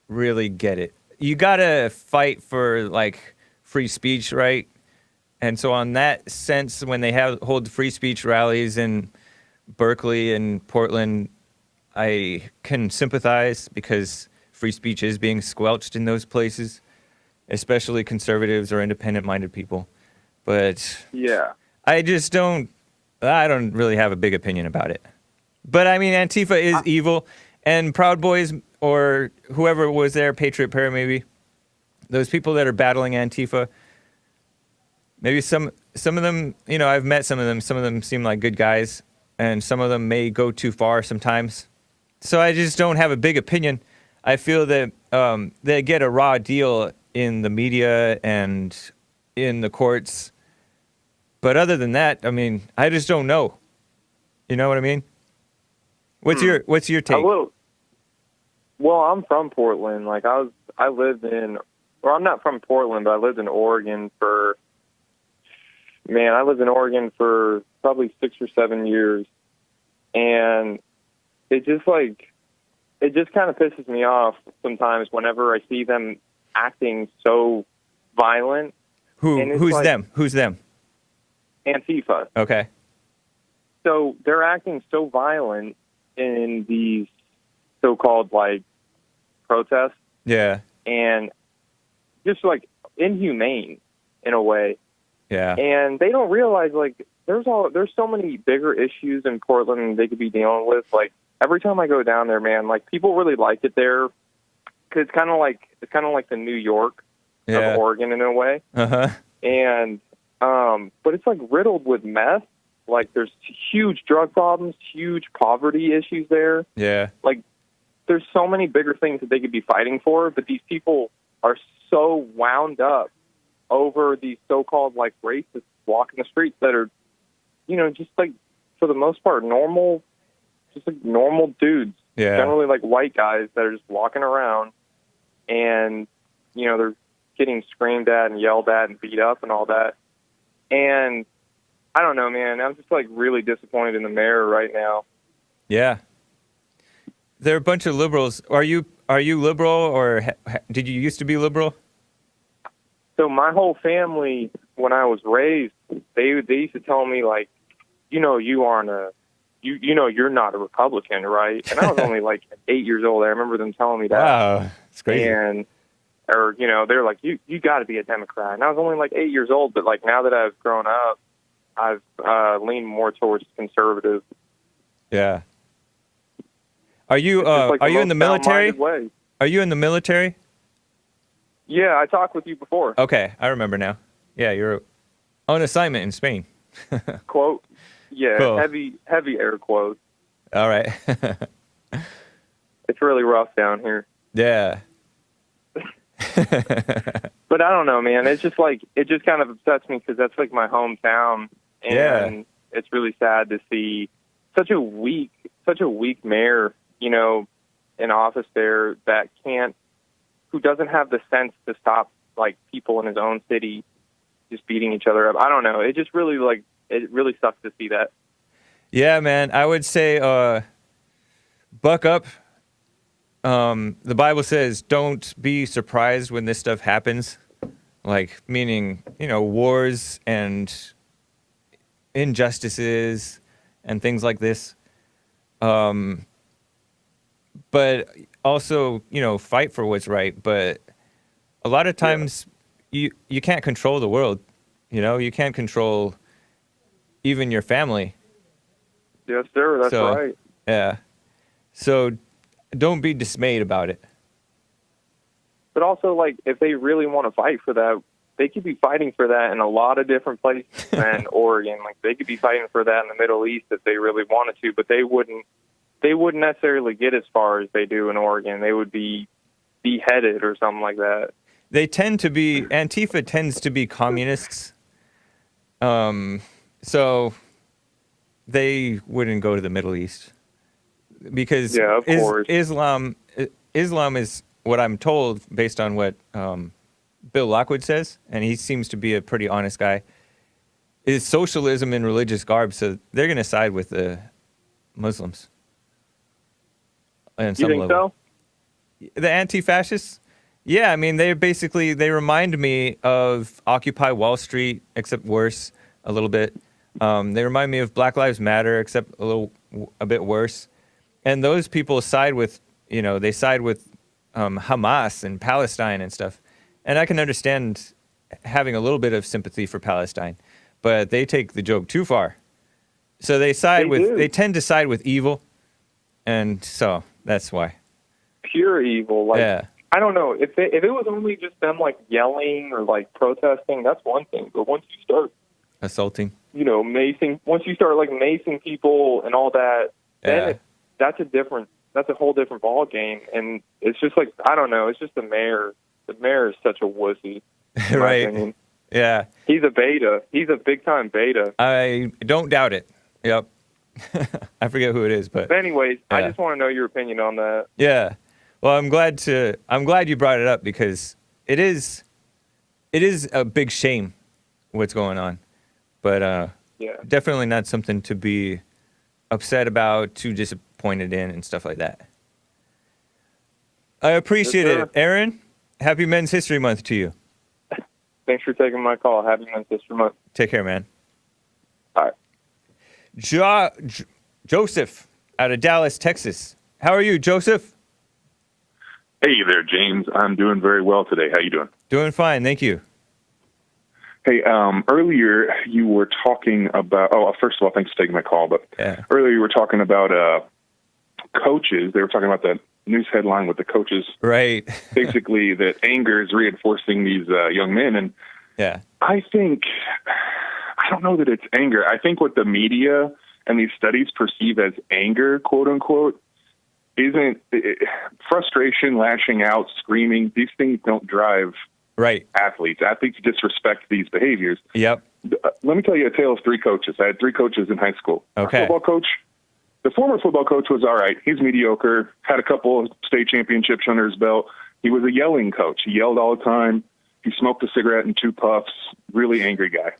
really get it. You gotta fight for like free speech, right? And so on that sense, when they hold free speech rallies in Berkeley and Portland, I can sympathize because free speech is being squelched in those places, especially conservatives or independent-minded people. But yeah, I don't really have a big opinion about it. But I mean, Antifa is evil, and Proud Boys or whoever was there, Patriot Prayer maybe, those people that are battling Antifa, maybe some of them, I've met some of them seem like good guys, and some of them may go too far sometimes. So I just don't have a big opinion. I feel that they get a raw deal in the media and in the courts. But other than that, I mean, I just don't know. You know what I mean? What's your take? Well, I'm from Portland. Like I'm not from Portland, but I lived in Oregon for probably 6 or 7 years. And it just kind of pisses me off sometimes whenever I see them acting so violent. Who's them? Who's them? Antifa. Okay. So they're acting so violent in these so-called like protests. Yeah. And just like inhumane in a way. Yeah. And they don't realize like there's so many bigger issues in Portland they could be dealing with. Like every time I go down there, man, like people really like it there because it's kind of like the New York of Oregon in a way. Uh-huh. And but it's like riddled with meth. Like there's huge drug problems, huge poverty issues there. Yeah. Like there's so many bigger things that they could be fighting for, but these people are so wound up over these so-called like racists walking the streets that are, just like for the most part normal dudes. Yeah. Generally like white guys that are just walking around and, they're getting screamed at and yelled at and beat up and all that. And I don't know, man. I'm just like really disappointed in the mayor right now. Yeah. They're a bunch of liberals. Are you liberal or did you used to be liberal? So my whole family, when I was raised, they used to tell me like, you aren't you're not a Republican, right? And I was only like 8 years old. I remember them telling me that. Wow, it's crazy. Or they're like, you got to be a Democrat. And I was only like 8 years old, but like now that I've grown up, I've leaned more towards conservative. Yeah. Are you in the military? Are you in the military? Yeah, I talked with you before. Okay, I remember now. Yeah, you're on assignment in Spain. Quote. Yeah, cool. heavy air quotes. All right. It's really rough down here. Yeah. But I don't know, man. It's just like it just kind of upsets me because that's like my hometown, and it's really sad to see such a weak mayor, in office there who doesn't have the sense to stop like people in his own city just beating each other up. I don't know. It just really it really sucks to see that. Yeah, man. I would say buck up. The Bible says don't be surprised when this stuff happens. Like, meaning, wars and injustices and things like this. But also, fight for what's right. But a lot of times you can't control the world. You can't control even your family. Yes, sir. That's right. Yeah. So don't be dismayed about it. But also, like, if they really want to fight for that, they could be fighting for that in a lot of different places than Oregon. Like, they could be fighting for that in the Middle East if they really wanted to, but they wouldn't necessarily get as far as they do in Oregon. They would be beheaded or something like that. They tend to be, Antifa tends to be communists. So they wouldn't go to the Middle East because Yeah, of course. Islam is what I'm told based on what Bill Lockwood says, and he seems to be a pretty honest guy, is socialism in religious garb. So they're going to side with the Muslims. You think so? The anti-fascists? Yeah, I mean, they remind me of Occupy Wall Street, except worse a little bit. They remind me of Black Lives Matter, except a bit worse. And those people side with, Hamas and Palestine and stuff. And I can understand having a little bit of sympathy for Palestine, but they take the joke too far. So they tend to side with evil, and so that's why. Pure evil, like. Yeah. I don't know, if it was only just them, like, yelling or, like, protesting, that's one thing. But once you start... Assaulting. Once you start, like, macing people and all that, then that's a whole different ball game. And it's just, like, I don't know, it's just the mayor. The mayor is such a wussy, in my opinion. Yeah. He's a beta. He's a big-time beta. I don't doubt it. Yep. I forget who it is, but anyways, I just want to know your opinion on that. Yeah. Well, I'm glad you brought it up because it is a big shame what's going on, but definitely not something to be upset about, too disappointed in, and stuff like that. I appreciate it, Aaron. Happy Men's History Month to you. Thanks for taking my call. Happy Men's History Month. Take care, man. All right. Joseph out of Dallas, Texas. How are you, Joseph? Hey there, James. I'm doing very well today. How you doing? Doing fine, thank you. Hey, earlier you were talking about... Oh, first of all, thanks for taking my call. But earlier you were talking about coaches. They were talking about that news headline with the coaches. Right. Basically, that anger is reinforcing these young men. And I think... I don't know that it's anger. I think what the media and these studies perceive as anger, quote unquote, isn't frustration, lashing out, screaming. These things don't drive athletes. Athletes disrespect these behaviors. Yep. Let me tell you a tale of three coaches. I had three coaches in high school. Okay. Our football coach, the former football coach was all right. He's mediocre, had a couple of state championships under his belt. He was a yelling coach. He yelled all the time. He smoked a cigarette in 2 puffs. Really angry guy.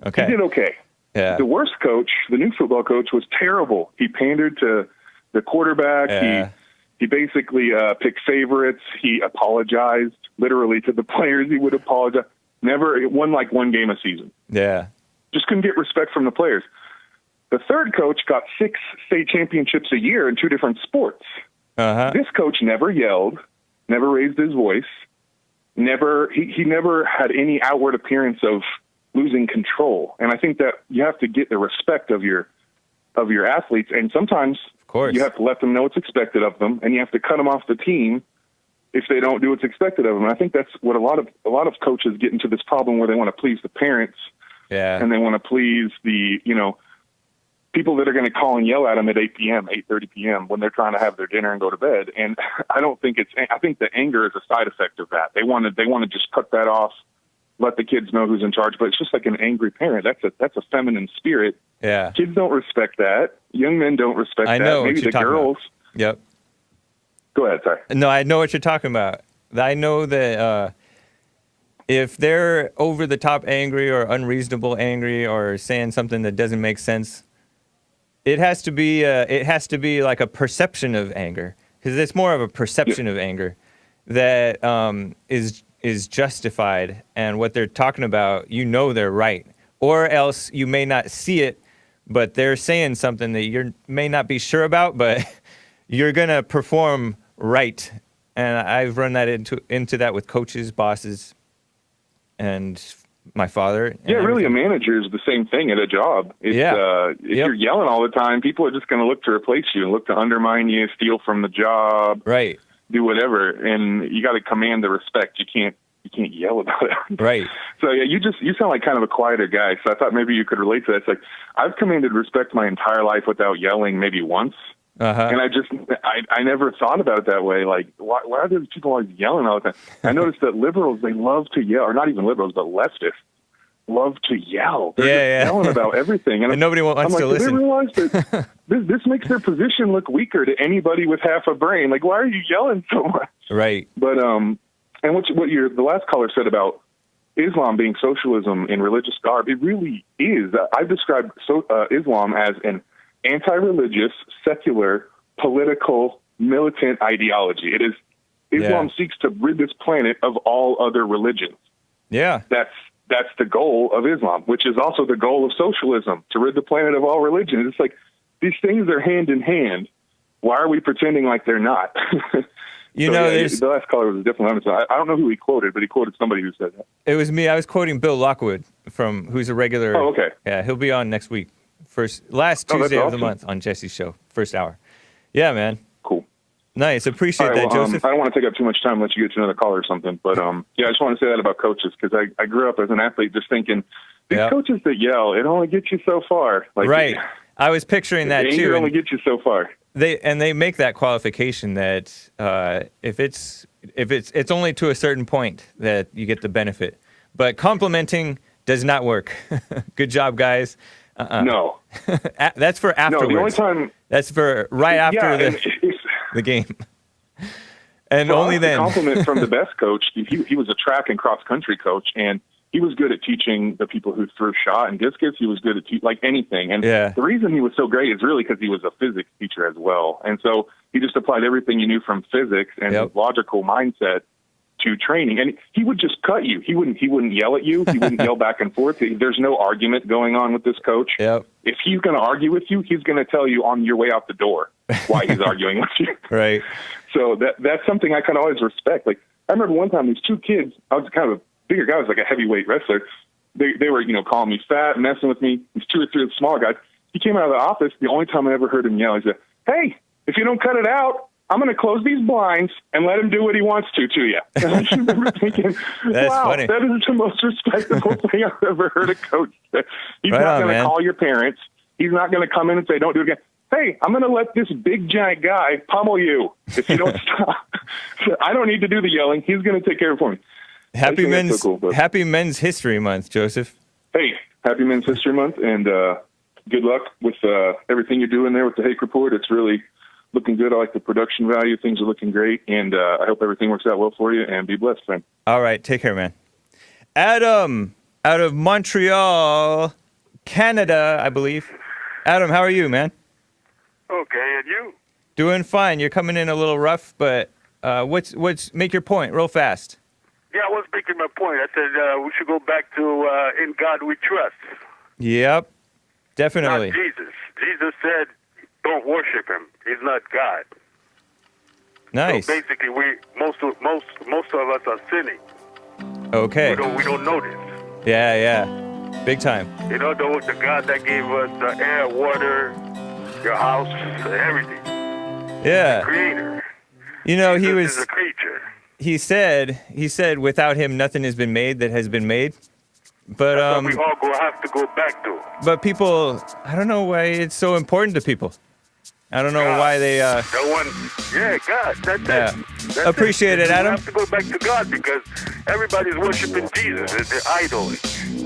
Okay. He did okay. Yeah. The worst coach, the new football coach, was terrible. He pandered to the quarterback. Yeah. He basically picked favorites. He apologized literally to the players. He would apologize. Never won like one game a season. Yeah. Just couldn't get respect from the players. The third coach got 6 state championships a year in 2 different sports. This coach never yelled, never raised his voice, he never had any outward appearance of losing control. And I think that you have to get the respect of your athletes, and sometimes you have to let them know what's expected of them, and you have to cut them off the team if they don't do what's expected of them. And I think that's what a lot of coaches get into, this problem where they want to please the parents, and they want to please the people that are going to call and yell at them at 8 p.m., 8:30 p.m. when they're trying to have their dinner and go to bed. And I think the anger is a side effect of that. They want to just cut that off, let the kids know who's in charge, but it's just like an angry parent. That's a feminine spirit. Yeah. Kids don't respect that. Young men don't respect that. Know Maybe what you're the girls. About. Yep. Go ahead, sorry. No, I know what you're talking about. I know that if they're over the top angry or unreasonable angry or saying something that doesn't make sense, it has to be like a perception of anger, because it's more of a perception of anger that is justified, and what they're talking about, they're right, or else you may not see it, but they're saying something that you may not be sure about, but you're gonna perform right. And I've run that into that with coaches, bosses, and my father. Yeah, really, a manager is the same thing at a job. If you're yelling all the time, people are just going to look to replace you and look to undermine you, steal from the job, right? Do whatever, and you got to command the respect. You can't yell about it, right? So yeah, you sound like kind of a quieter guy. So I thought maybe you could relate to that. It's like I've commanded respect my entire life without yelling, maybe once. And I never thought about it that way. Like, why are those people always yelling all the time? I noticed that liberals, they love to yell, or not even liberals, but leftists love to yell. They're just yelling about everything. And nobody wants to listen. Do they realize that this makes their position look weaker to anybody with half a brain? Like, why are you yelling so much? Right. But, and what the last caller said about Islam being socialism in religious garb, it really is. I've described Islam as an anti-religious, secular, political, militant ideology. It is Islam seeks to rid this planet of all other religions. Yeah. That's the goal of Islam, which is also the goal of socialism, to rid the planet of all religions. It's like these things are hand in hand. Why are we pretending like they're not? The last caller was a different one. I don't know who he quoted, but he quoted somebody who said that. It was me. I was quoting Bill Lockwood, who's a regular. Oh, okay. Yeah, he'll be on next week. Last Tuesday of the month on Jesse's show, first hour. Yeah, man. Cool. Nice. Appreciate that, Joseph. I don't want to take up too much time, let you get to another caller or something. But I just want to say that about coaches, because I grew up as an athlete just thinking, these coaches that yell, it only gets you so far. Like, right. I was picturing that too. It only gets you so far. They make that qualification that if it's only to a certain point that you get the benefit, but complimenting does not work. Good job, guys. No. That's for afterwards. No, the only time. That's for right after the game. And only then. Compliment from the best coach. He was a track and cross country coach, and he was good at teaching the people who threw shot and discus. He was good at like anything. And the reason he was so great is really because he was a physics teacher as well. And so he just applied everything he knew from physics and his logical mindset to training. And he would just cut you. He wouldn't yell at you. He wouldn't yell back and forth. There's no argument going on with this coach. Yep. If he's going to argue with you, he's going to tell you on your way out the door why he's arguing with you. Right. So that's something I kind of always respect. Like, I remember one time these two kids, I was kind of a bigger guy, I was like a heavyweight wrestler. They were, calling me fat, messing with me. These two or three of the smaller guys. He came out of the office. The only time I ever heard him yell, he said, "Hey, if you don't cut it out, I'm going to close these blinds and let him do what he wants to you." And I just remember thinking, wow, funny. That is the most respectable thing I've ever heard a coach say. He's not going to call your parents. He's not going to come in and say, "Don't do it again." Hey, I'm going to let this big giant guy pummel you if you don't stop. I don't need to do the yelling. He's going to take care of it for me. Happy Men's History Month, Joseph. Hey, Happy Men's History Month, and good luck with everything you're doing there with the Hake Report. It's really looking good. I like the production value. Things are looking great, and I hope everything works out well for you, and be blessed, friend. All right, take care, man. Adam, out of Montreal, Canada, I believe. Adam, how are you, man? Okay, and you? Doing fine. You're coming in a little rough, but make your point real fast. Yeah, I was making my point. I said we should go back to "In God We Trust." Yep, definitely. Not Jesus. Jesus said, "Don't worship him. He's not God." Nice. So basically, most of us are sinning. Okay. We don't know this. Yeah, big time. The God that gave us the air, water, your house, everything. Yeah. The Creator. He was is a creature. He said, without him, nothing has been made that has been made. But that's what we all have to go back to. But people, I don't know why it's so important to people. I don't know why they. God. That's it. That's Appreciate it, Adam. We have to go back to God because everybody's worshiping Jesus. It's their idol.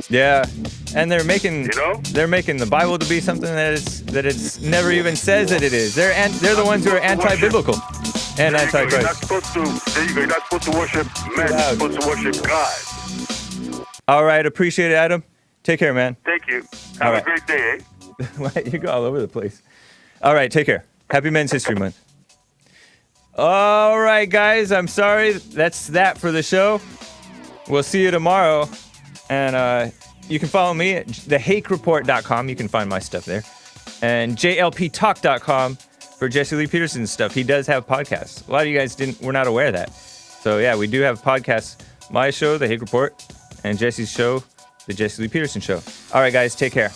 Yeah, and they're making the Bible to be something that it's never even says that it is. They're the ones who are anti-biblical and anti-Christ. You're not supposed to worship men. You're supposed to worship God. All right, appreciate it, Adam. Take care, man. Thank you. Have a great day, You go all over the place. All right, take care. Happy Men's History Month. All right, guys, I'm sorry. That's that for the show. We'll see you tomorrow. And you can follow me at thehakereport.com. You can find my stuff there. And jlptalk.com for Jesse Lee Peterson's stuff. He does have podcasts. A lot of you guys were not aware of that. So, yeah, we do have podcasts. My show, The Hake Report, and Jesse's show, The Jesse Lee Peterson Show. All right, guys, take care.